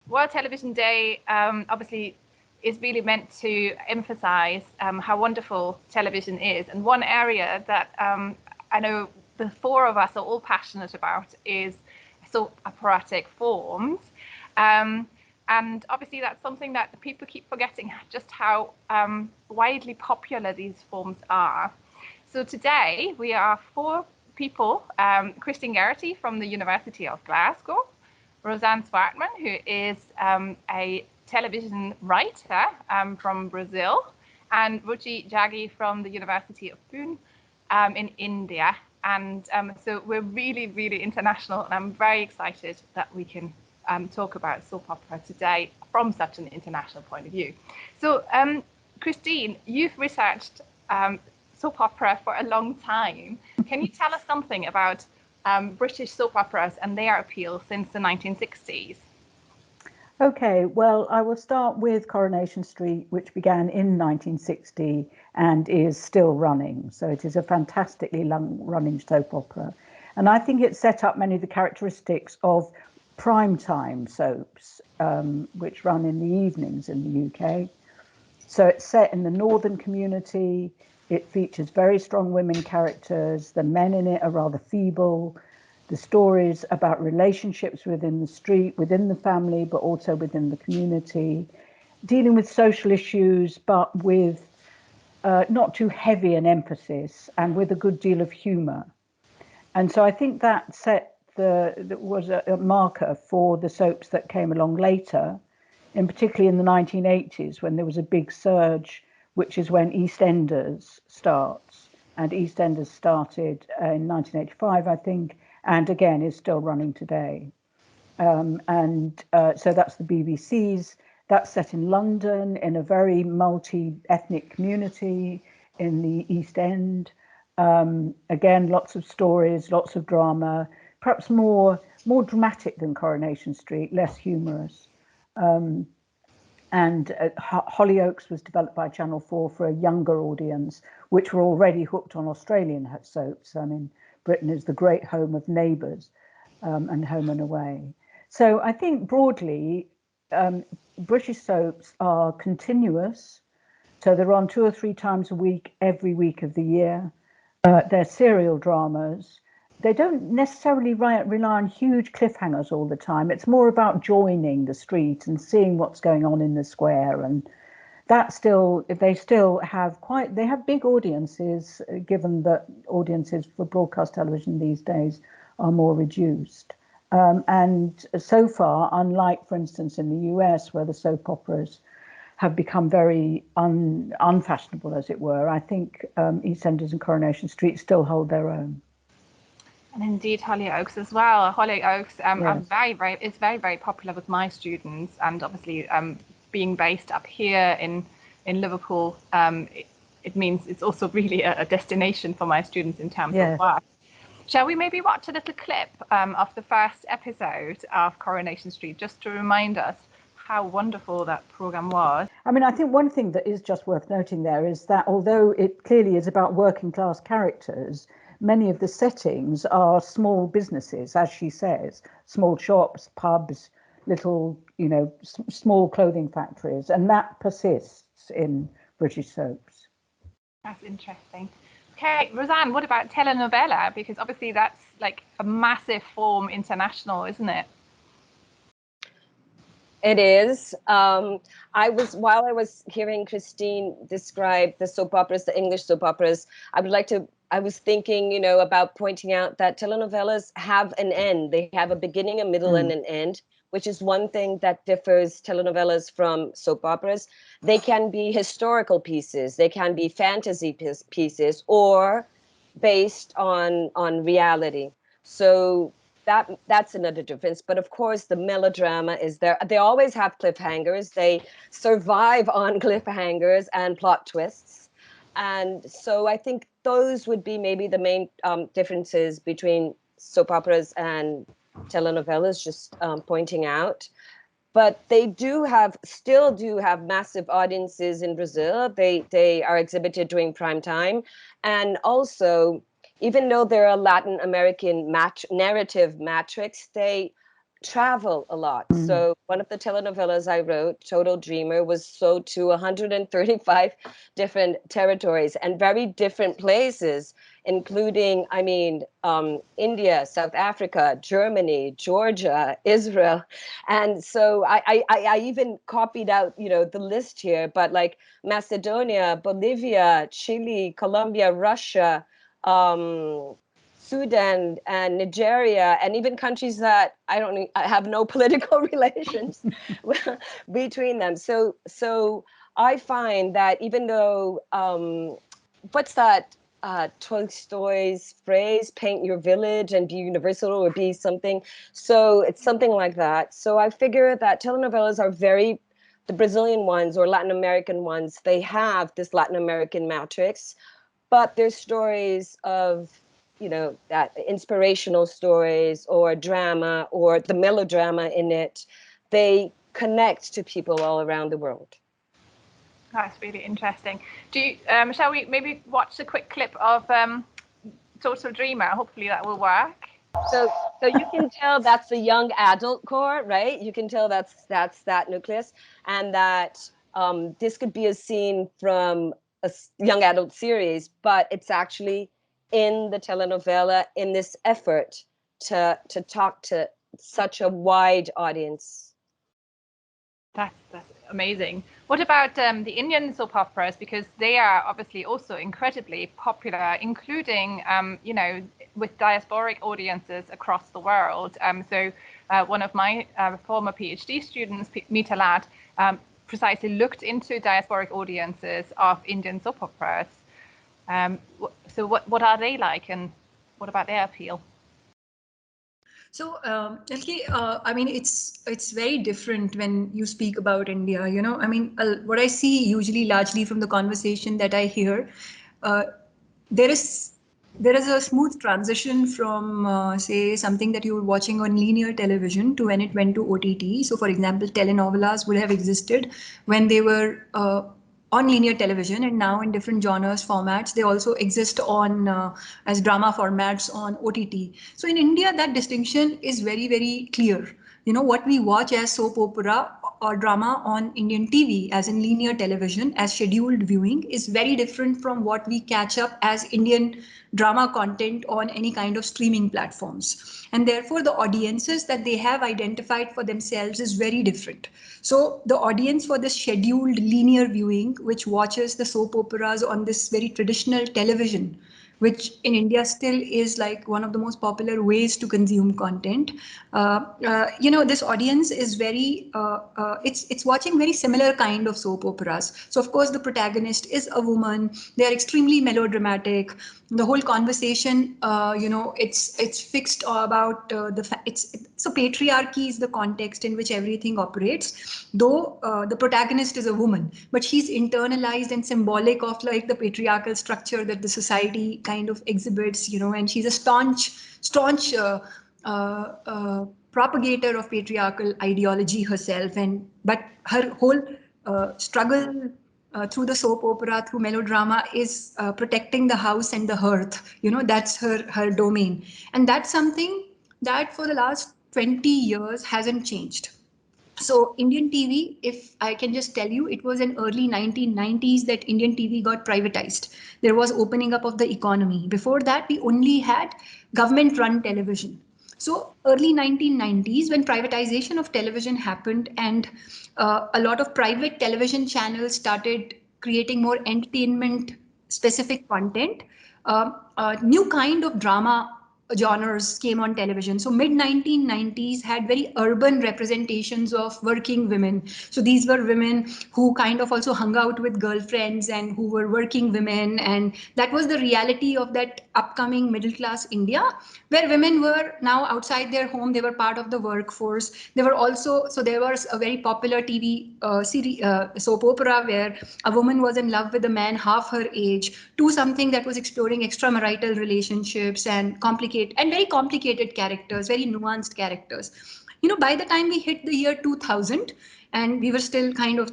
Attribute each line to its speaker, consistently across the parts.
Speaker 1: World Television Day obviously is really meant to emphasize how wonderful television is. And one area that I know the four of us are all passionate about is soap operatic forms. And obviously that's something that people keep forgetting, just how widely popular these forms are. So today we are four people, Christine Geraghty from the University of Glasgow, Rosane Svartman, who is a television writer from Brazil, and Ruchi Jaggi from the University of Pune in India. And so we're really, really international, and I'm very excited that we can talk about soap opera today from such an international point of view. So Christine, you've researched soap opera for a long time. Can you tell us something about British soap operas and their appeal since the 1960s?
Speaker 2: Okay, well, I will start with Coronation Street, which began in 1960 and is still running. So it is a fantastically long-running soap opera. And I think it set up many of the characteristics of primetime soaps, which run in the evenings in the UK. So it's set in the northern community. It features very strong women characters. The men in it are rather feeble. The stories about relationships within the street, within the family, but also within the community, dealing with social issues, but with not too heavy an emphasis and with a good deal of humor. And so I think that was a marker for the soaps that came along later, and particularly in the 1980s, when there was a big surge, which is when Eastenders starts. And Eastenders started in 1985, I think, and again is still running today. So that's the BBC's. That's set in London in a very multi-ethnic community in the East End. Again, lots of stories, lots of drama, perhaps more dramatic than Coronation Street, less humorous. And Hollyoaks was developed by Channel 4 for a younger audience, which were already hooked on Australian soaps. I mean, Britain is the great home of Neighbours and Home and Away. So I think broadly, British soaps are continuous. So they're on 2 or 3 times a week, every week of the year. They're serial dramas. They don't necessarily rely on huge cliffhangers all the time. It's more about joining the street and seeing what's going on in the square. And that they have big audiences, given that audiences for broadcast television these days are more reduced. And so far, unlike, for instance, in the US, where the soap operas have become very unfashionable, as it were, I think EastEnders and Coronation Street still hold their own.
Speaker 1: And indeed, Hollyoaks as well. Hollyoaks
Speaker 2: Yes.
Speaker 1: it's very, very popular with my students, and obviously being based up here in Liverpool, it means it's also really a destination for my students in terms of work. Shall we maybe watch a little clip of the first episode of Coronation Street, just to remind us how wonderful that program was?
Speaker 2: I mean, I think one thing that is just worth noting there is that although it clearly is about working class characters, many of the settings are small businesses, as she says, small shops, pubs, little, small clothing factories, and that persists in British soaps.
Speaker 1: That's interesting. Okay, Rosane, what about telenovela? Because obviously that's like a massive form international, isn't it?
Speaker 3: It is. While I was hearing Christine describe the soap operas, the English soap operas, I was thinking, about pointing out that telenovelas have an end. They have a beginning, a middle, and an end, which is one thing that differs telenovelas from soap operas. They can be historical pieces, they can be fantasy pieces, or based on reality. So that's another difference. But of course, the melodrama is there. They always have cliffhangers. They survive on cliffhangers and plot twists. And so I think those would be maybe the main differences between soap operas and telenovelas, just pointing out. But they still do have massive audiences in Brazil. They are exhibited during prime time. And also, even though they're a Latin American narrative matrix, they travel a lot. So one of the telenovelas I wrote, Total Dreamer, was sold to 135 different territories and very different places, including, India, South Africa, Germany, Georgia, Israel. And so I even copied out, the list here, but like Macedonia, Bolivia, Chile, Colombia, Russia, Sudan and Nigeria, and even countries that I have no political relations between them. So I find that even though what's that Tolstoy's phrase, paint your village and be universal or be something. So it's something like that. So I figure that telenovelas are the Brazilian ones or Latin American ones, they have this Latin American matrix, but they're stories of, that inspirational stories or drama or the melodrama in it. They connect to people all around the world.
Speaker 1: That's really interesting. Shall we maybe watch a quick clip of Total Dreamer? Hopefully that will work.
Speaker 3: So you can tell that's the young adult core, right? You can tell that's that nucleus, and that this could be a scene from a young adult series, but it's actually in the telenovela in this effort to talk to such a wide audience.
Speaker 1: That's amazing. What about the Indian soap operas? Because they are obviously also incredibly popular, including, with diasporic audiences across the world. So one of my former PhD students, Meeta Lad, precisely looked into diasporic audiences of Indian soap operas. So what are they like, and what about their appeal?
Speaker 4: So, Elke, it's very different when you speak about India. What I see usually, largely from the conversation that I hear, there is a smooth transition from, say, something that you were watching on linear television to when it went to OTT. So, for example, telenovelas would have existed when they were on linear television, and now in different genres, formats, they also exist on as drama formats on OTT. So in India, that distinction is very, very clear. What we watch as soap opera or drama on Indian TV, as in linear television, as scheduled viewing, is very different from what we catch up as Indian drama content on any kind of streaming platforms. And therefore, the audiences that they have identified for themselves is very different. So the audience for this scheduled linear viewing, which watches the soap operas on this very traditional television, which in India still is like one of the most popular ways to consume content. This audience is very, it's watching very similar kind of soap operas. So of course the protagonist is a woman. They are extremely melodramatic. The whole conversation, it's fixed about so patriarchy is the context in which everything operates. Though the protagonist is a woman, but she's internalized and symbolic of like the patriarchal structure that the society kind of exhibits, and she's a staunch propagator of patriarchal ideology herself. But her whole struggle through the soap opera, through melodrama, is protecting the house and the hearth. That's her domain, and that's something that for the last 20 years hasn't changed. So Indian TV, if I can just tell you, it was in early 1990s that Indian TV got privatized. There was opening up of the economy. Before that, we only had government-run television. So early 1990s, when privatization of television happened and a lot of private television channels started creating more entertainment-specific content, a new kind of drama genres came on television. So mid 1990s had very urban representations of working women. So these were women who kind of also hung out with girlfriends and who were working women. And that was the reality of that upcoming middle class India, where women were now outside their home. They were part of the workforce. They were also, so there was a very popular TV series, soap opera, where a woman was in love with a man half her age, to something that was exploring extramarital relationships and very complicated characters, very nuanced characters. by the time we hit the year 2000, and we were still kind of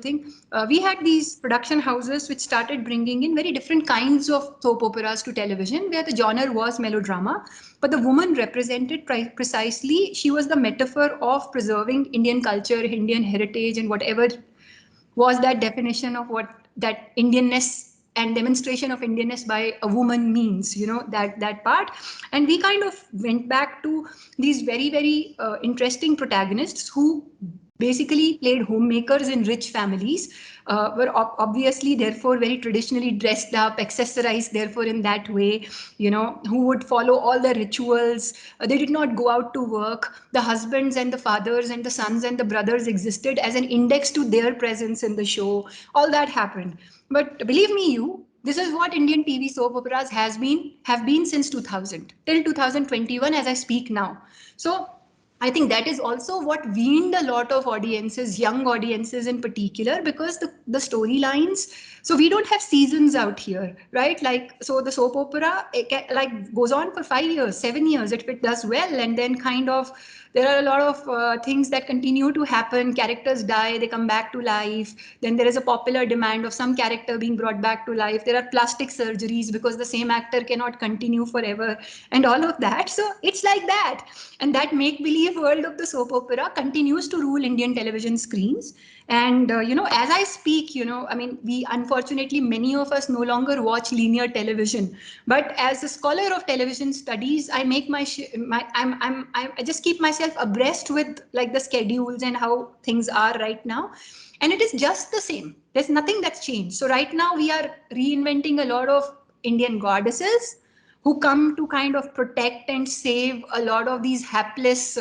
Speaker 4: we had these production houses which started bringing in very different kinds of soap operas to television, where the genre was melodrama, but the woman represented precisely, she was the metaphor of preserving Indian culture, Indian heritage, and whatever was that definition of what that Indianness and demonstration of Indianness by a woman means, that part. And we kind of went back to these very, very interesting protagonists who basically played homemakers in rich families, were obviously therefore very traditionally dressed up, accessorized therefore in that way, who would follow all the rituals. They did not go out to work. The husbands and the fathers and the sons and the brothers existed as an index to their presence in the show. All that happened. But believe me, this is what Indian TV soap operas have been since 2000 till 2021 as I speak now. So I think that is also what weaned a lot of audiences, young audiences in particular, because the storylines, so we don't have seasons out here, right? So the soap opera, goes on for 5 years, 7 years if it does well, and then kind of there are a lot of things that continue to happen. Characters die, they come back to life. Then there is a popular demand of some character being brought back to life. There are plastic surgeries because the same actor cannot continue forever and all of that. So it's like that. And that make-believe world of the soap opera continues to rule Indian television screens. And, as I speak, we unfortunately, many of us no longer watch linear television. But as a scholar of television studies, I make I just keep myself abreast with the schedules and how things are right now. And it is just the same. There's nothing that's changed. So right now we are reinventing a lot of Indian goddesses who come to kind of protect and save a lot of these hapless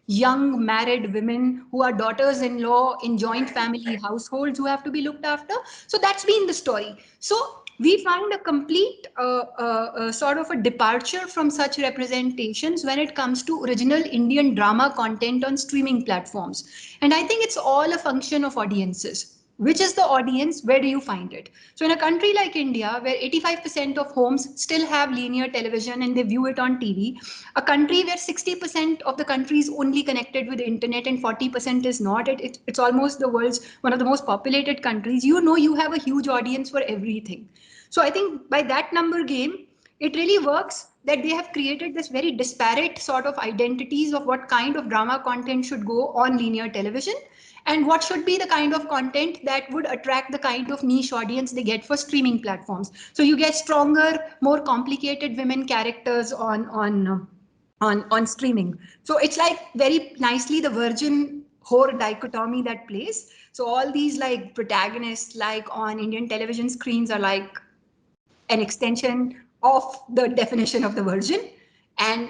Speaker 4: young married women who are daughters-in-law in joint family households who have to be looked after. So that's been the story. So we find a complete sort of a departure from such representations when it comes to original Indian drama content on streaming platforms. And I think it's all a function of audiences. Which is the audience? Where do you find it? So in a country like India, where 85% of homes still have linear television and they view it on TV, a country where 60% of the country is only connected with the internet and 40% is not, it's almost the world's one of the most populated countries, you have a huge audience for everything. So I think by that number game, it really works that they have created this very disparate sort of identities of what kind of drama content should go on linear television and what should be the kind of content that would attract the kind of niche audience they get for streaming platforms. So you get stronger, more complicated women characters on streaming. So it's like very nicely the virgin whore dichotomy that plays. So all these protagonists on Indian television screens are like an extension of the definition of the virgin, and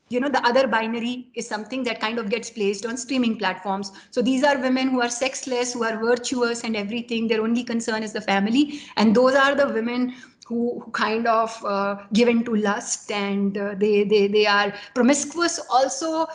Speaker 4: the other binary is something that kind of gets placed on streaming platforms. So these are women who are sexless, who are virtuous and everything. Their only concern is the family. And those are the women who kind of give in to lust, and they are promiscuous also.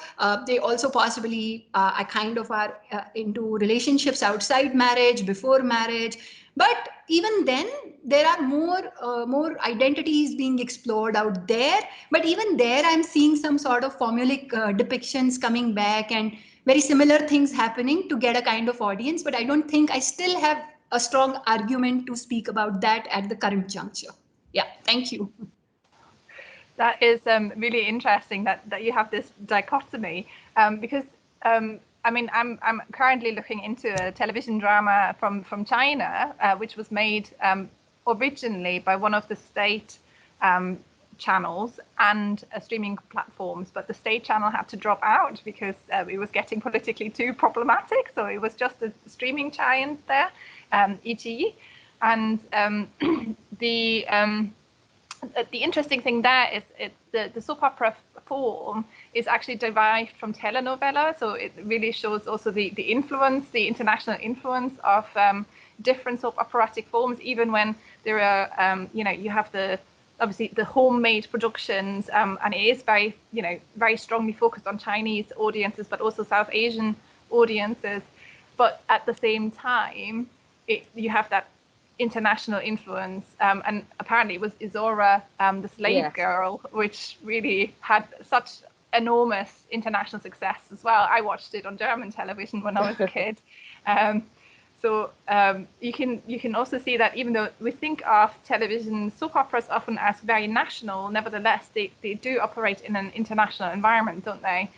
Speaker 4: They also possibly kind of are into relationships outside marriage, before marriage. But even then, there are more identities being explored out there. But even there, I'm seeing some sort of formulaic depictions coming back and very similar things happening to get a kind of audience. But I don't think I still have a strong argument to speak about that at the current juncture. Yeah, thank you.
Speaker 1: That is really interesting that you have this dichotomy, because I'm currently looking into a television drama from China, which was made originally by one of the state channels and streaming platforms, but the state channel had to drop out because it was getting politically too problematic. So it was just a streaming giant there, ET, and the interesting thing there is the soap opera form is actually derived from telenovela. So it really shows also the influence, the international influence of different soap operatic forms, even when there are, you have obviously the homemade productions, and it is very strongly focused on Chinese audiences, but also South Asian audiences. But at the same time, you have that international influence, and apparently it was Izora, the slave girl, which really had such enormous international success as well. I watched it on German television when I was a kid. So you can also see that even though we think of television soap operas often as very national, nevertheless they do operate in an international environment, don't they?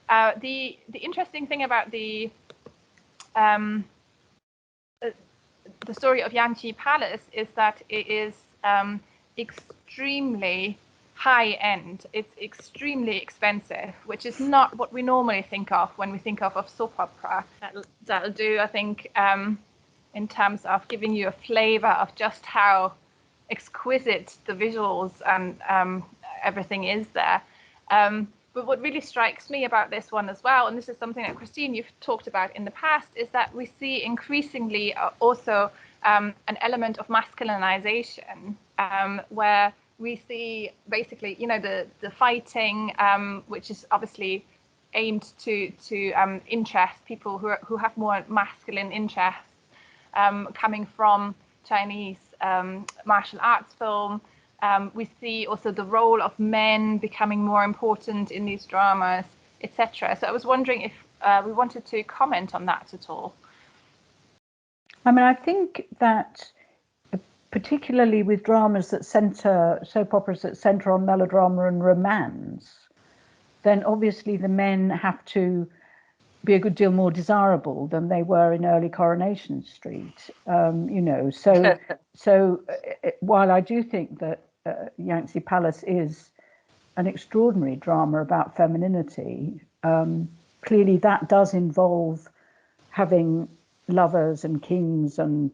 Speaker 1: The interesting thing about the story of Yangtze Palace is that it is extremely high end. It's extremely expensive, which is not what we normally think of when we think of soap opera. That'll do, I think, in terms of giving you a flavor of just how exquisite the visuals and everything is there. But what really strikes me about this one as well, and this is something that Christine, you've talked about in the past, is that we see increasingly also an element of masculinization, where we see basically, the fighting, which is obviously aimed to interest people who have more masculine interests, coming from Chinese martial arts film. We see also the role of men becoming more important in these dramas, etc. So I was wondering if we wanted to comment on that at all.
Speaker 2: I mean, I think that particularly with dramas that soap operas that centre on melodrama and romance, then obviously the men have to be a good deal more desirable than they were in early Coronation Street. So while I do think that Yangtze Palace is an extraordinary drama about femininity, clearly that does involve having lovers and kings and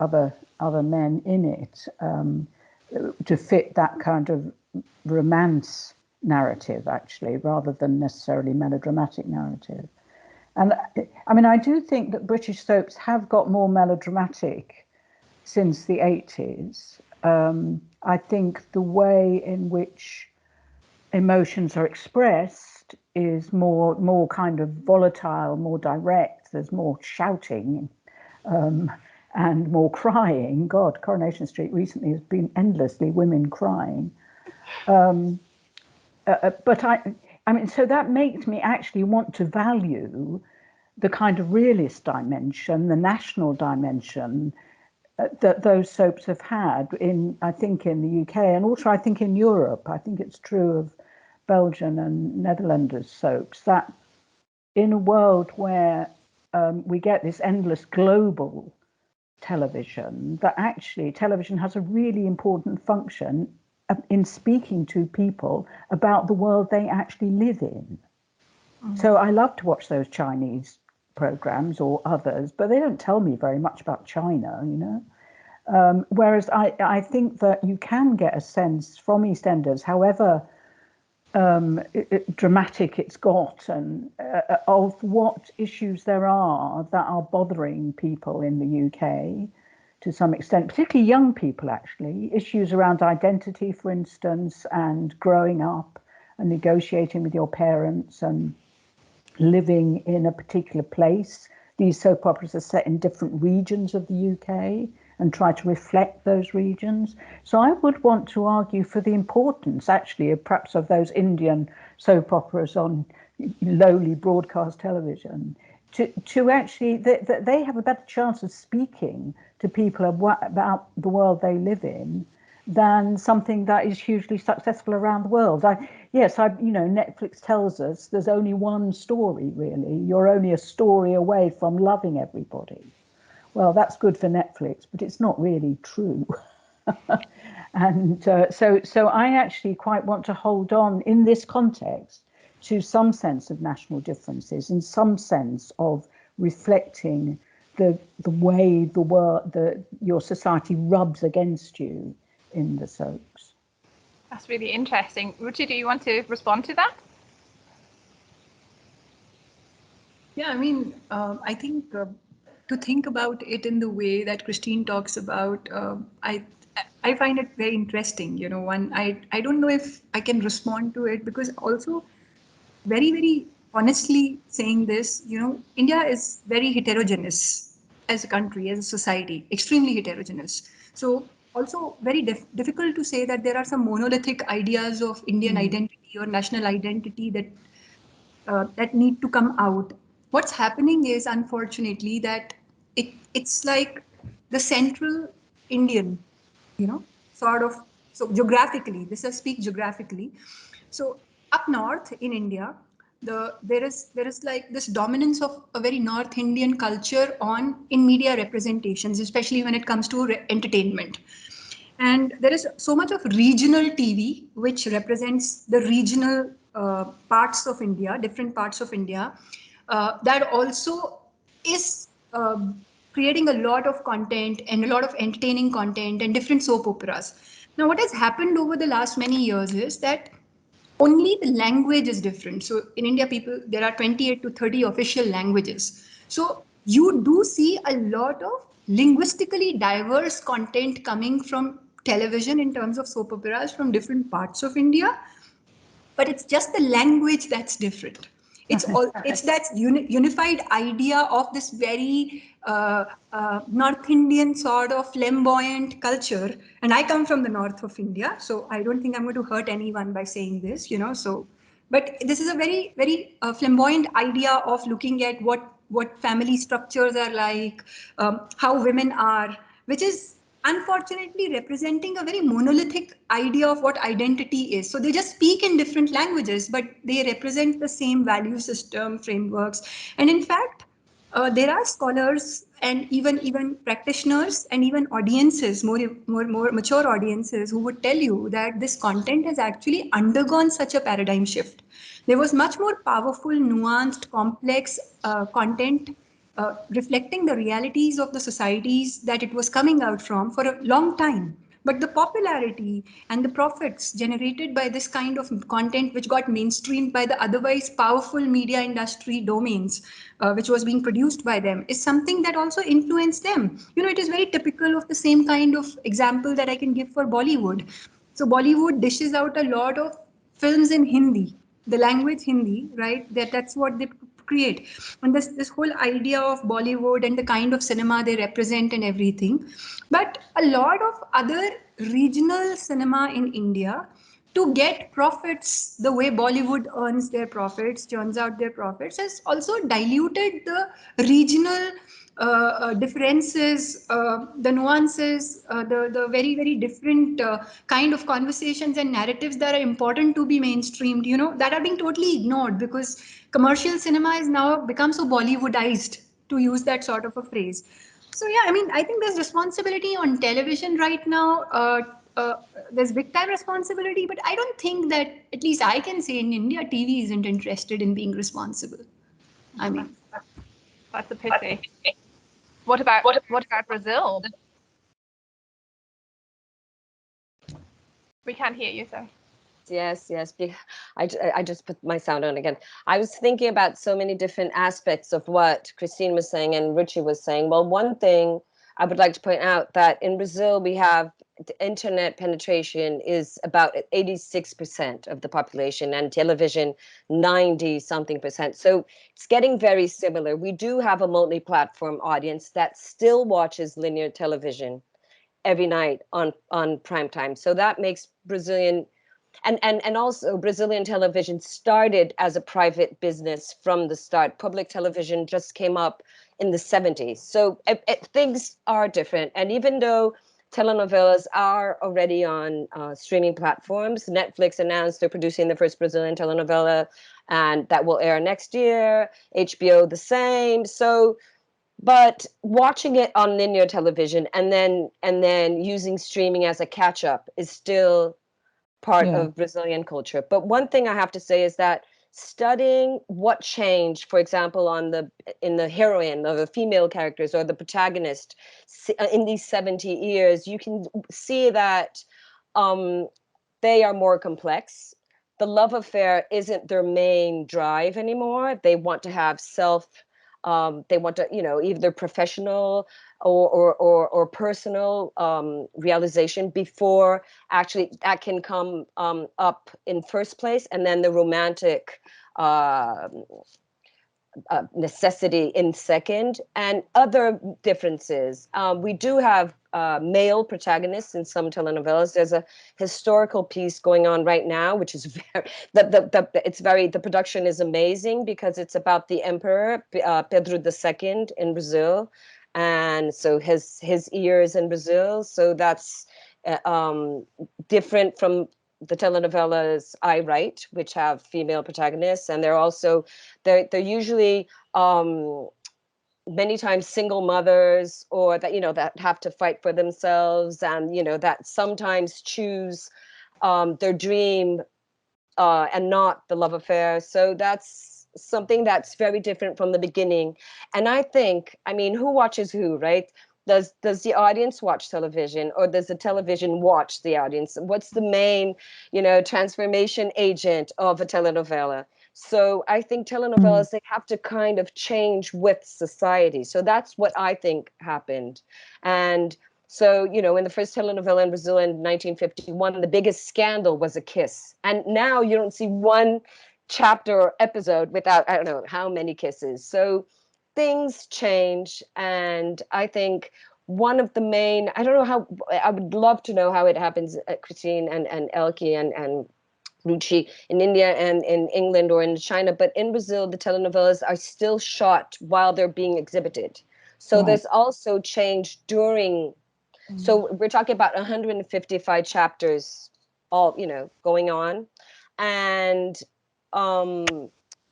Speaker 2: other men in it to fit that kind of romance narrative, actually, rather than necessarily melodramatic narrative. And I mean, I do think that British soaps have got more melodramatic since the 80s. I think the way in which emotions are expressed is more kind of volatile, more direct. There's more shouting and more crying. God, Coronation Street recently has been endlessly women crying. But I mean, so that makes me actually want to value the kind of realist dimension, the national dimension that those soaps have had I think in the UK, and also I think in Europe. I think it's true of Belgian and Netherlands soaps, that in a world where we get this endless global television, that actually television has a really important function in speaking to people about the world they actually live in. So I love to watch those Chinese programs or others, but they don't tell me very much about China, whereas I think that you can get a sense from Eastenders, however dramatic it's got, and of what issues there are that are bothering people in the UK to some extent, particularly young people, actually. Issues around identity, for instance, and growing up and negotiating with your parents and living in a particular place. These soap operas are set in different regions of the UK and try to reflect those regions. So I would want to argue for the importance, actually, perhaps of those Indian soap operas on lowly broadcast television, to actually, that they have a better chance of speaking to people about the world they live in than something that is hugely successful around the world. Netflix tells us there's only one story, really. You're only a story away from loving everybody. Well, that's good for Netflix, but it's not really true. And so I actually quite want to hold on in this context to some sense of national differences and some sense of reflecting the way the world, your society rubs against you in the soaps.
Speaker 1: That's really interesting. Ruchi, do you want to respond to that?
Speaker 4: Yeah, I mean, I think to think about it in the way that Christine talks about, I find it very interesting. I don't know if I can respond to it, because also very, very honestly saying this, India is very heterogeneous as a country, as a society, extremely heterogeneous. So also very difficult to say that there are some monolithic ideas of Indian identity or national identity that need to come out. What's happening is, unfortunately, that it's like the central Indian, sort of. So geographically, this I speak geographically. So up north in India, there is like this dominance of a very North Indian culture in media representations, especially when it comes to entertainment. And there is so much of regional TV, which represents the regional parts of India, different parts of India, that also is creating a lot of content and a lot of entertaining content and different soap operas. Now, what has happened over the last many years is that only the language is different. So in India, there are 28 to 30 official languages. So you do see a lot of linguistically diverse content coming from television in terms of soap operas from different parts of India, but it's just the language that's different. It's that unified idea of this very North Indian sort of flamboyant culture. And I come from the north of India, so I don't think I'm going to hurt anyone by saying this, so. But this is a very, very flamboyant idea of looking at what family structures are like, how women are, which is unfortunately representing a very monolithic idea of what identity is. So they just speak in different languages, but they represent the same value system, frameworks. And in fact, there are scholars and even practitioners and even audiences, more mature audiences, who would tell you that this content has actually undergone such a paradigm shift. There was much more powerful, nuanced, complex content reflecting the realities of the societies that it was coming out from for a long time. But the popularity and the profits generated by this kind of content, which got mainstreamed by the otherwise powerful media industry domains, which was being produced by them, is something that also influenced them. It is very typical of the same kind of example that I can give for Bollywood. So Bollywood dishes out a lot of films in Hindi, the language Hindi, right? That's what they create. And this whole idea of Bollywood and the kind of cinema they represent and everything. But a lot of other regional cinema in India, to get profits the way Bollywood earns their profits, churns out their profits, has also diluted the regional differences, the nuances, the very, very different kind of conversations and narratives that are important to be mainstreamed, that are being totally ignored because commercial cinema has now become so Bollywoodized, to use that sort of a phrase. So yeah, I think there's responsibility on television right now. There's big time responsibility, but I don't think that, at least I can say, in India, TV isn't interested in being responsible.
Speaker 1: That's a pity. What about Brazil? We can't hear you, sir.
Speaker 3: Yes. I just put my sound on again. I was thinking about so many different aspects of what Christine was saying and Ruchi was saying. Well, one thing I would like to point out that in Brazil, we have the internet penetration is about 86% of the population, and television 90-something%. So it's getting very similar. We do have a multi-platform audience that still watches linear television every night on prime time. So that makes Brazilian and also Brazilian television started as a private business from the start. Public television just came up in the 70s. So things are different. And even though telenovelas are already on streaming platforms, Netflix announced they're producing the first Brazilian telenovela, and that will air next year. HBO the same. So, but watching it on linear television and then using streaming as a catch up is still part of Brazilian culture. But one thing I have to say is that studying what changed, for example, in the heroine or the female characters or the protagonist in these 70 years, you can see that they are more complex. The love affair isn't their main drive anymore. They want to have they want to, either professional or personal realization before actually that can come up in first place, and then the romantic necessity in second, and other differences. We do have male protagonists in some telenovelas. There's a historical piece going on right now, which is very, the production is amazing because it's about the emperor, Pedro II in Brazil. And so his years in Brazil. So that's different from the telenovelas I write, which have female protagonists, and they're usually many times single mothers, or that that have to fight for themselves, and that sometimes choose their dream and not the love affair. So that's something that's very different from the beginning. And I think, who watches who, right? Does the audience watch television, or does the television watch the audience? What's the main, transformation agent of a telenovela? So I think telenovelas, they have to kind of change with society. So that's what I think happened. And so, in the first telenovela in Brazil in 1951, the biggest scandal was a kiss. And now you don't see one chapter or episode without, I don't know how many kisses. So things change, and I think one of the main, I don't know how, I would love to know how it happens, Christine and Elke and Ruchi, in India and in England or in China, but in Brazil, the telenovelas are still shot while they're being exhibited. So there's also change during, so we're talking about 155 chapters all, going on. And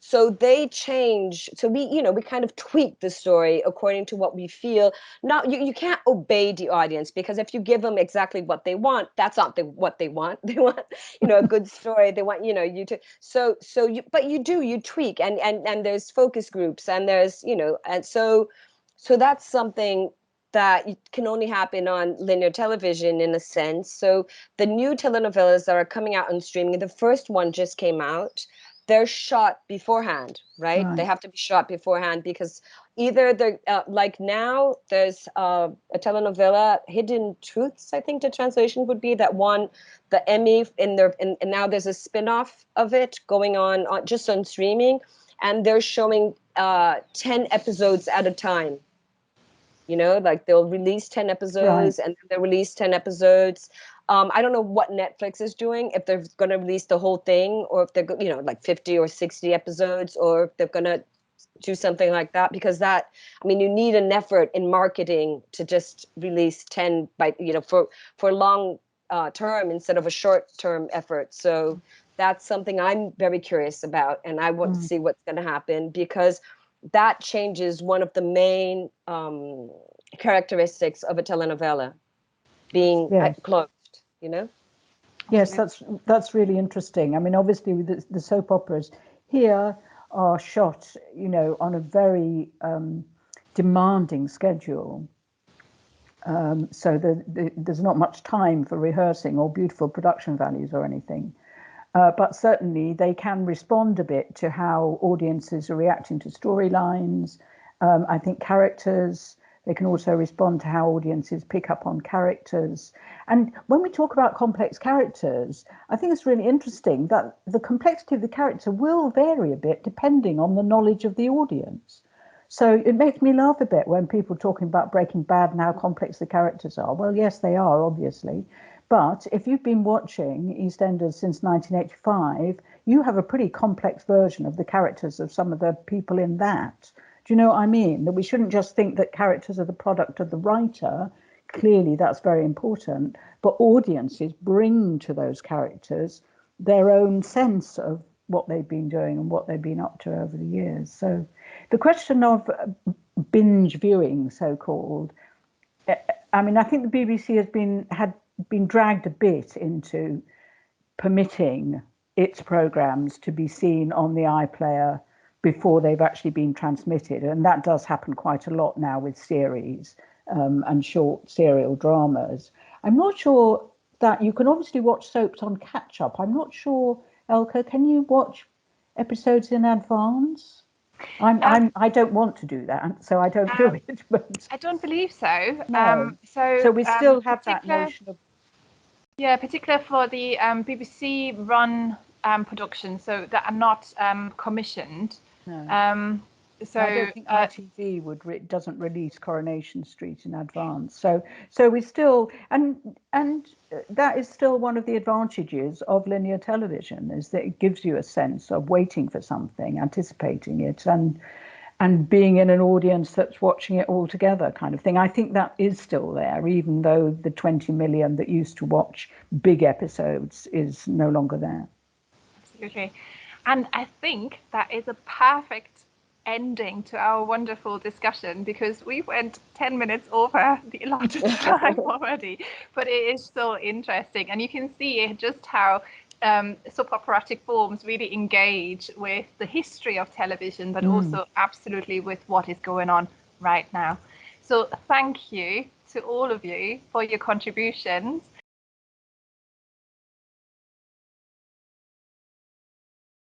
Speaker 3: so they change. So we kind of tweak the story according to what we feel. Now, you can't obey the audience, because if you give them exactly what they want, that's not what they want. They want, a good story. They want, you to, but you tweak, and there's focus groups, and there's, and so that's something that can only happen on linear television in a sense. So the new telenovelas that are coming out on streaming, the first one just came out. They're shot beforehand, right? They have to be shot beforehand, because either they're like now there's a telenovela, Hidden Truths, I think the translation would be, that won the Emmy and now there's a spin-off of it going on just on streaming, and they're showing 10 episodes at a time. Like they'll release 10 episodes, and they'll release 10 episodes. I don't know what Netflix is doing, if they're going to release the whole thing, or if they're, like 50 or 60 episodes, or if they're going to do something like that, because that, you need an effort in marketing to just release 10 by, for long term instead of a short term effort. So that's something I'm very curious about, and I want to see what's going to happen, because that changes one of the main characteristics of a telenovela, being closed,
Speaker 2: Yes, that's really interesting. Obviously the soap operas here are shot, on a very demanding schedule. So there's not much time for rehearsing or beautiful production values or anything. But certainly they can respond a bit to how audiences are reacting to storylines. I think characters, they can also respond to how audiences pick up on characters. And when we talk about complex characters, I think it's really interesting that the complexity of the character will vary a bit depending on the knowledge of the audience. So it makes me laugh a bit when people are talking about Breaking Bad and how complex the characters are. Well, yes, they are, obviously. But if you've been watching EastEnders since 1985, you have a pretty complex version of the characters of some of the people in that. Do you know what I mean? That we shouldn't just think that characters are the product of the writer. Clearly, that's very important. But audiences bring to those characters their own sense of what they've been doing and what they've been up to over the years. So the question of binge viewing, so-called, I think the BBC had been dragged a bit into permitting its programmes to be seen on the iPlayer before they've actually been transmitted. And that does happen quite a lot now with series and short serial dramas. I'm not sure that you can obviously watch soaps on catch-up. I'm not sure, Elke, can you watch episodes in advance? I don't want to do that, so I don't do it. But
Speaker 1: I don't believe so.
Speaker 2: No. So we still have that notion of...
Speaker 1: Yeah, particular for the BBC run productions, so that are not commissioned.
Speaker 2: No.
Speaker 1: So
Speaker 2: I don't think ITV doesn't release Coronation Street in advance. So we still and that is still one of the advantages of linear television, is that it gives you a sense of waiting for something, anticipating it, and being in an audience that's watching it all together, kind of thing. I think that is still there, even though the 20 million that used to watch big episodes is no longer there.
Speaker 1: Absolutely. And I think that is a perfect ending to our wonderful discussion, because we went 10 minutes over the allotted time already, but it is so interesting. And you can see just how soap operatic forms really engage with the history of television, but also absolutely with what is going on right now. So thank you to all of you for your contributions.